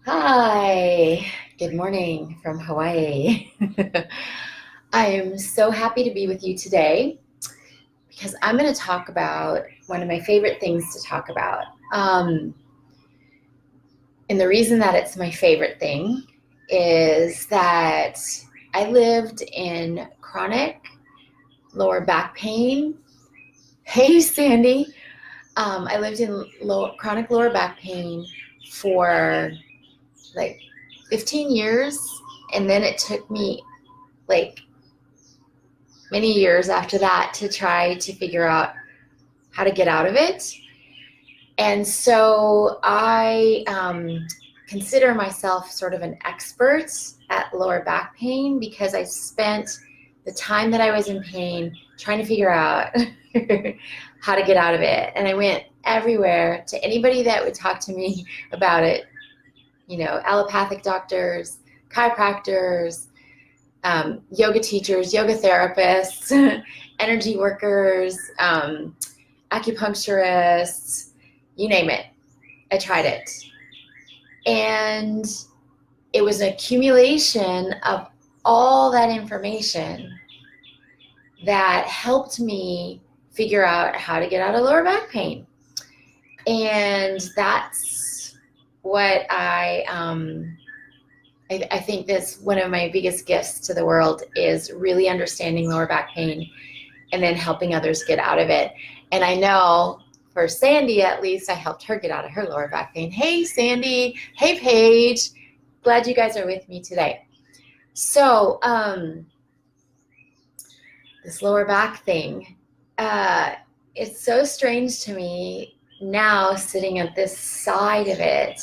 Hi, good morning from Hawaii. I am so happy to be with you today because I'm going to talk about one of my favorite things to talk about. And the reason that it's my favorite thing is that I lived in chronic lower back pain. Hey, Sandy. I lived in chronic lower back pain for like 15 years, and then it took me like many years after that to try to figure out how to get out of it. And so I consider myself sort of an expert at lower back pain because I spent the time that I was in pain trying to figure out how to get out of it. And I went everywhere to anybody that would talk to me about it, allopathic doctors, chiropractors, yoga teachers, yoga therapists, energy workers, acupuncturists, you name it. I tried it. And it was an accumulation of all that information that helped me figure out how to get out of lower back pain. And that's what I think that's one of my biggest gifts to the world is really understanding lower back pain and then helping others get out of it. And I know for Sandy, at least, I helped her get out of her lower back pain. Hey, Sandy. Hey, Paige. Glad you guys are with me today. So this lower back thing, it's so strange to me now sitting at this side of it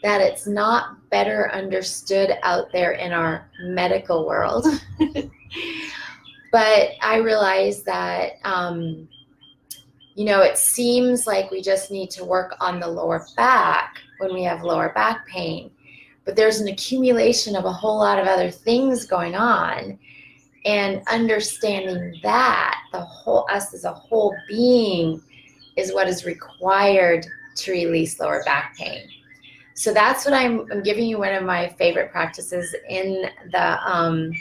that it's not better understood out there in our medical world. But I realize that, it seems like we just need to work on the lower back when we have lower back pain. But there's an accumulation of a whole lot of other things going on. And understanding that us as a whole being is what is required to release lower back pain. So that's what I'm giving you one of my favorite practices in the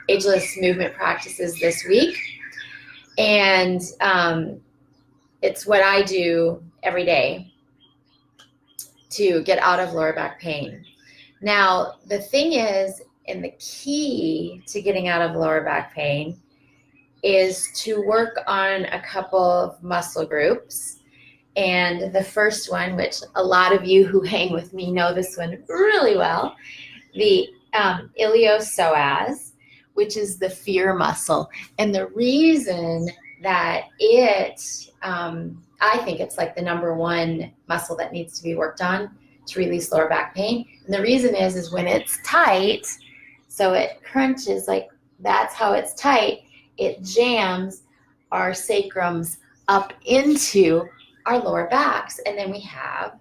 Ageless Movement practices this week. And it's what I do every day to get out of lower back pain. Now, the thing is, and the key to getting out of lower back pain is to work on a couple of muscle groups. And the first one, which a lot of you who hang with me know this one really well, the iliopsoas, which is the fear muscle. And the reason that I think it's like the number one muscle that needs to be worked on to release lower back pain. And the reason is when it's tight, so it crunches, like that's how it's tight, it jams our sacrums up into our lower backs, and then we have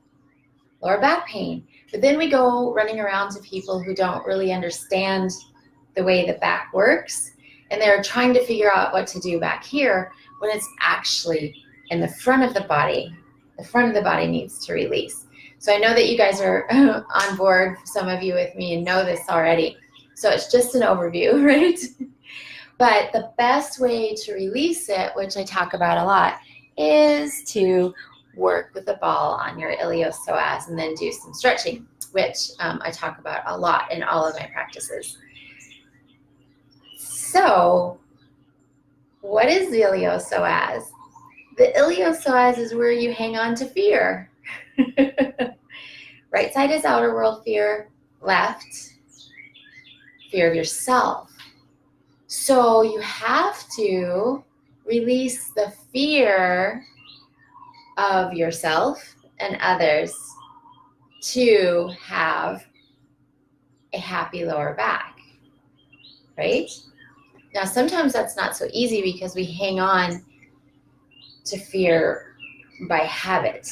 lower back pain. But then we go running around to people who don't really understand the way the back works, and they're trying to figure out what to do back here when it's actually in the front of the body. The front of the body needs to release. So I know that you guys are on board, some of you with me, and know this already. So it's just an overview, right? But the best way to release it, which I talk about a lot, is to work with the ball on your iliopsoas and then do some stretching, which I talk about a lot in all of my practices. So what is the iliopsoas? The iliopsoas is where you hang on to fear. Right side is outer world fear, left, fear of yourself. So you have to release the fear of yourself and others to have a happy lower back, right? Now, sometimes that's not so easy because we hang on to fear by habit.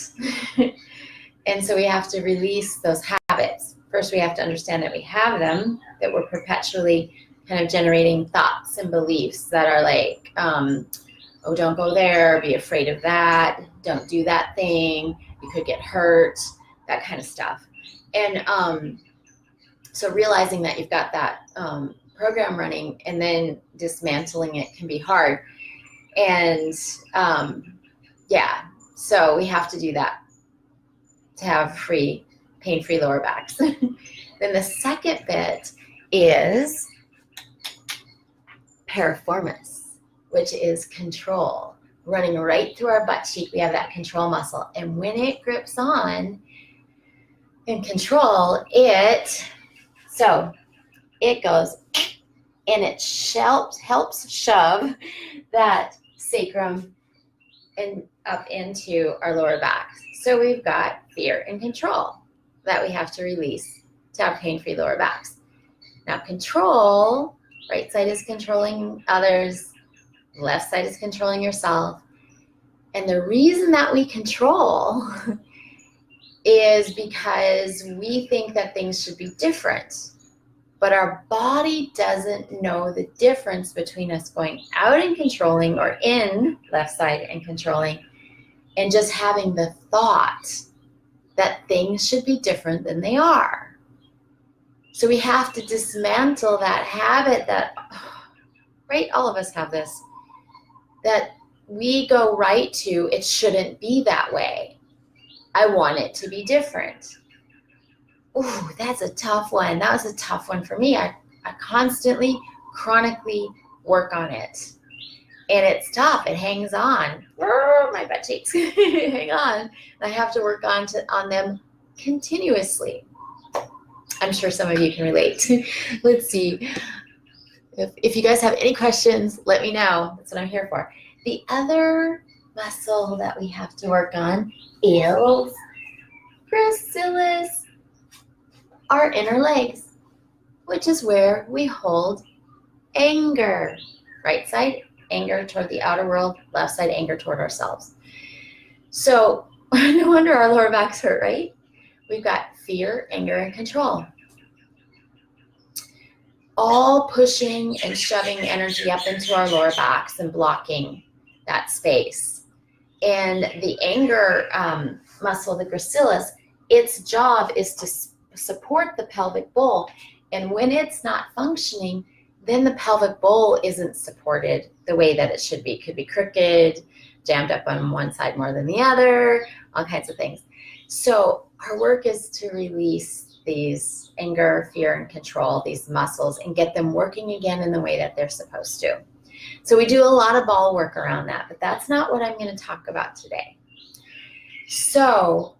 And so we have to release those habits. First, we have to understand that we have them, that we're perpetually kind of generating thoughts and beliefs that are like, oh, don't go there, be afraid of that, don't do that thing, you could get hurt, that kind of stuff. And so realizing that you've got that program running and then dismantling it can be hard. And yeah, so we have to do that to have pain-free lower backs. Then the second bit is piriformis, which is control. Running right through our butt cheek, we have that control muscle. And when it grips on and control, it goes and it helps shove that sacrum and up into our lower back. So we've got fear and control that we have to release to have pain-free lower backs. Now control, right side is controlling others, left side is controlling yourself. And the reason that we control is because we think that things should be different. But our body doesn't know the difference between us going out and controlling or in left side and controlling and just having the thought that things should be different than they are. So we have to dismantle that habit that, right, all of us have this, that we go right to, it shouldn't be that way. I want it to be different. Ooh, that's a tough one. That was a tough one for me. I constantly, chronically work on it. And it's tough. It hangs on. My butt cheeks hang on. I have to work on them continuously. I'm sure some of you can relate. Let's see. If you guys have any questions, let me know. That's what I'm here for. The other muscle that we have to work on is gracilis, our inner legs, which is where we hold anger. Right side, anger toward the outer world, left side, anger toward ourselves. So no wonder our lower backs hurt, right? We've got fear, anger, and control. All pushing and shoving energy up into our lower backs and blocking that space. And the anger muscle, the gracilis, its job is to support the pelvic bowl. And when it's not functioning, then the pelvic bowl isn't supported the way that it should be. It could be crooked, jammed up on one side more than the other, all kinds of things. So our work is to release these anger, fear, and control, these muscles, and get them working again in the way that they're supposed to. So we do a lot of ball work around that, but that's not what I'm going to talk about today. So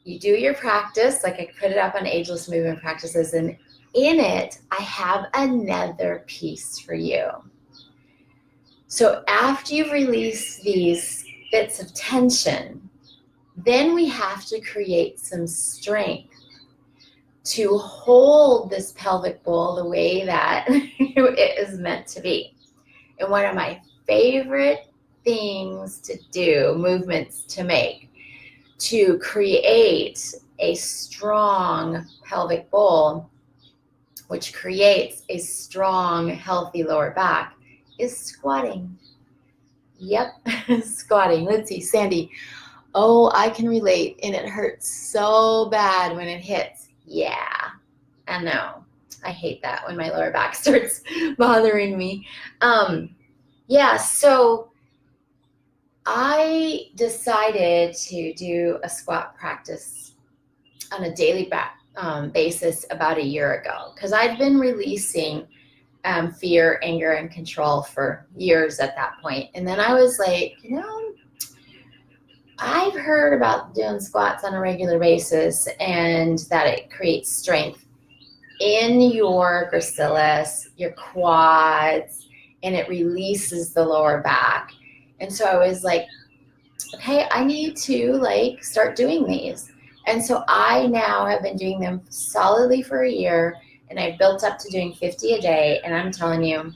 you do your practice, like I put it up on Ageless Movement Practices, and in it, I have another piece for you. So after you've released these bits of tension, then we have to create some strength to hold this pelvic bowl the way that it is meant to be. And one of my favorite things to do, movements to make, to create a strong pelvic bowl, which creates a strong, healthy lower back, is squatting. Yep, squatting. Let's see, Sandy. Oh, I can relate, and it hurts so bad when it hits. Yeah, I know. I hate that when my lower back starts bothering me. Yeah, so I decided to do a squat practice on a daily basis about a year ago, because I'd been releasing fear, anger, and control for years at that point. And then I was like, I've heard about doing squats on a regular basis and that it creates strength in your gracilis, your quads, and it releases the lower back. And so I was like, okay, I need to start doing these. And so I now have been doing them solidly for a year, and I've built up to doing 50 a day. And I'm telling you,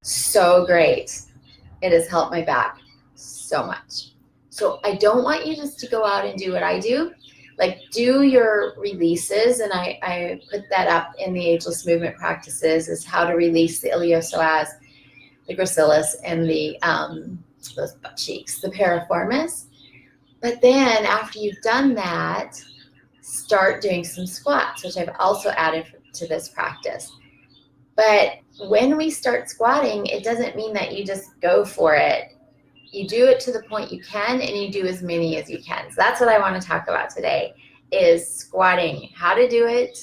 so great. It has helped my back so much. So I don't want you just to go out and do what I do. Do your releases, and I put that up in the Ageless Movement Practices, is how to release the iliopsoas, the gracilis, and the those butt cheeks, the piriformis. But then after you've done that, start doing some squats, which I've also added to this practice. But when we start squatting, it doesn't mean that you just go for it. You do it to the point you can, and you do as many as you can. So that's what I want to talk about today, is squatting, how to do it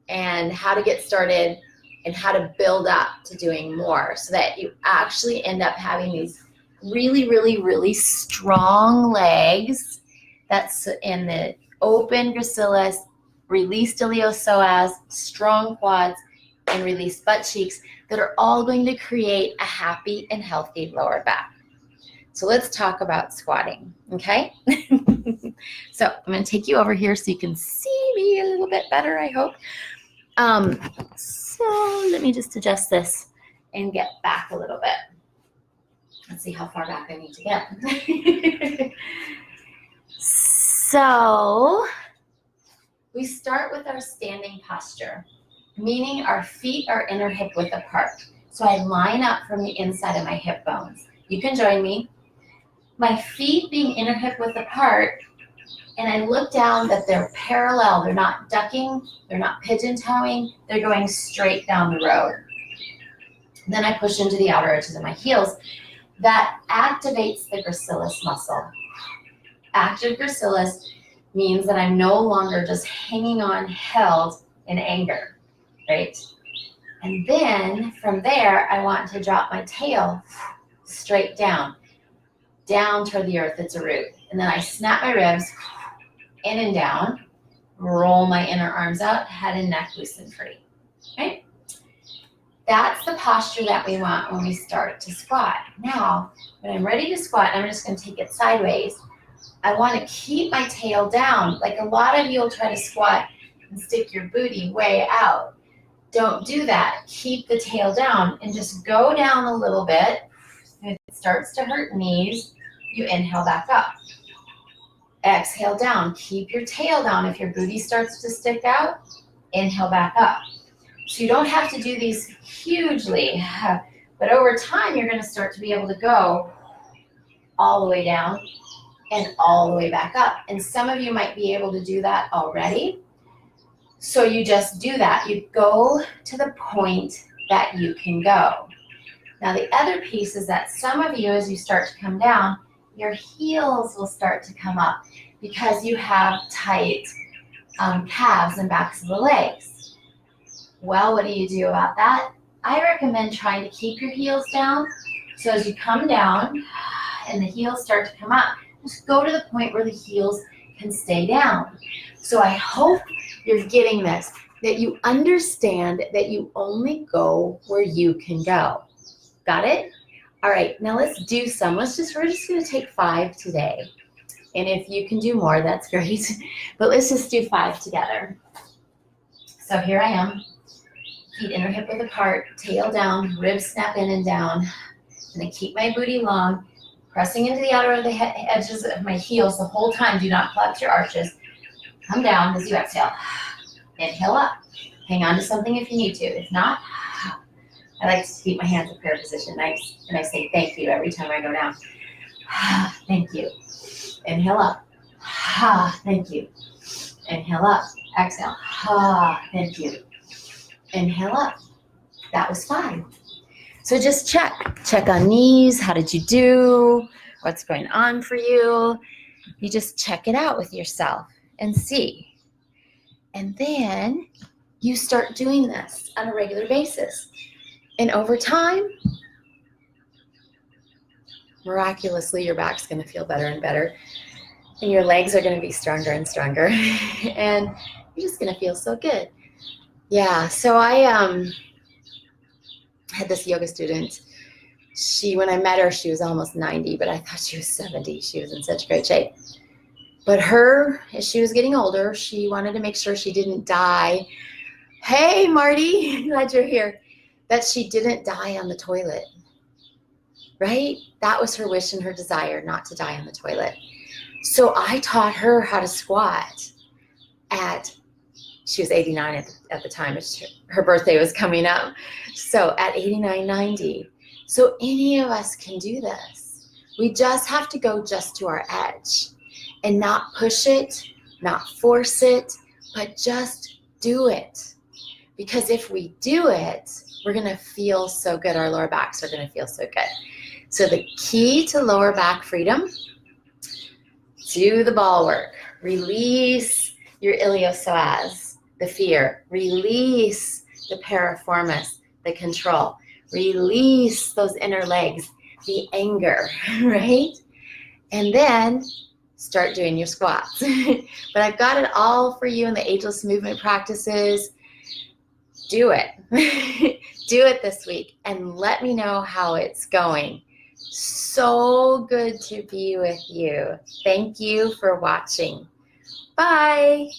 and how to get started and how to build up to doing more so that you actually end up having these really, really, really strong legs. That's in the open gracilis, released iliopsoas, strong quads, and released butt cheeks that are all going to create a happy and healthy lower back. So let's talk about squatting, okay? So I'm going to take you over here so you can see me a little bit better, I hope. So let me just adjust this and get back a little bit. Let's see how far back I need to get. So we start with our standing posture, meaning our feet are inner hip width apart. So I line up from the inside of my hip bones. You can join me. My feet being inner hip width apart, and I look down that they're parallel. They're not ducking, they're not pigeon toeing, they're going straight down the road. Then I push into the outer edges of my heels. That activates the gracilis muscle. Active gracilis means that I'm no longer just hanging on, held in anger, right? And then from there, I want to drop my tail straight down toward the earth. It's a root. And then I snap my ribs in and down, roll my inner arms out, head and neck loose and free, right? That's the posture that we want when we start to squat. Now, when I'm ready to squat, I'm just going to take it sideways. I want to keep my tail down. Like a lot of you will try to squat and stick your booty way out. Don't do that. Keep the tail down and just go down a little bit. If it starts to hurt knees, you inhale back up. Exhale down. Keep your tail down. If your booty starts to stick out, inhale back up. So you don't have to do these hugely, but over time, you're going to start to be able to go all the way down and all the way back up. And some of you might be able to do that already. So you just do that. You go to the point that you can go. Now, the other piece is that some of you, as you start to come down, your heels will start to come up because you have tight calves and backs of the legs. Well, what do you do about that? I recommend trying to keep your heels down. So as you come down and the heels start to come up, just go to the point where the heels can stay down. So I hope you're getting this, that you understand that you only go where you can go. Got it? All right, now let's do some. We're just going to take 5 today. And if you can do more, that's great. But let's just do 5 together. So here I am. Feet inner hip width apart, tail down, ribs snap in and down. And I keep my booty long, pressing into the outer of the edges of my heels the whole time. Do not flex your arches. Come down as you exhale. Inhale up. Hang on to something if you need to. If not, I like to keep my hands in prayer position. And I say thank you every time I go down. Thank you. Inhale up. Thank you. Inhale up. Exhale. Thank you. Inhale up. That was 5. So just check on knees. How did you do? What's going on for you? You just check it out with yourself and see. And then you start doing this on a regular basis. And over time, miraculously, your back's going to feel better and better. And your legs are going to be stronger and stronger. And you're just going to feel so good. Yeah, so I had this yoga student. When I met her, she was almost 90, but I thought she was 70. She was in such great shape. But as she was getting older, she wanted to make sure she didn't die. Hey, Marty, glad you're here. That she didn't die on the toilet, right? That was her wish and her desire, not to die on the toilet. So I taught her how to squat she was 89 at the time. Her birthday was coming up. So at 89, 90. So any of us can do this. We just have to go just to our edge. and not push it, not force it, but just do it. Because if we do it, we're going to feel so good. Our lower backs are going to feel so good. So the key to lower back freedom, do the ball work. Release your iliopsoas, the fear. Release the piriformis, the control. Release those inner legs, the anger, right? And then start doing your squats. But I've got it all for you in the Ageless Movement practices. Do it. Do it this week and let me know how it's going. So good to be with you. Thank you for watching. Bye.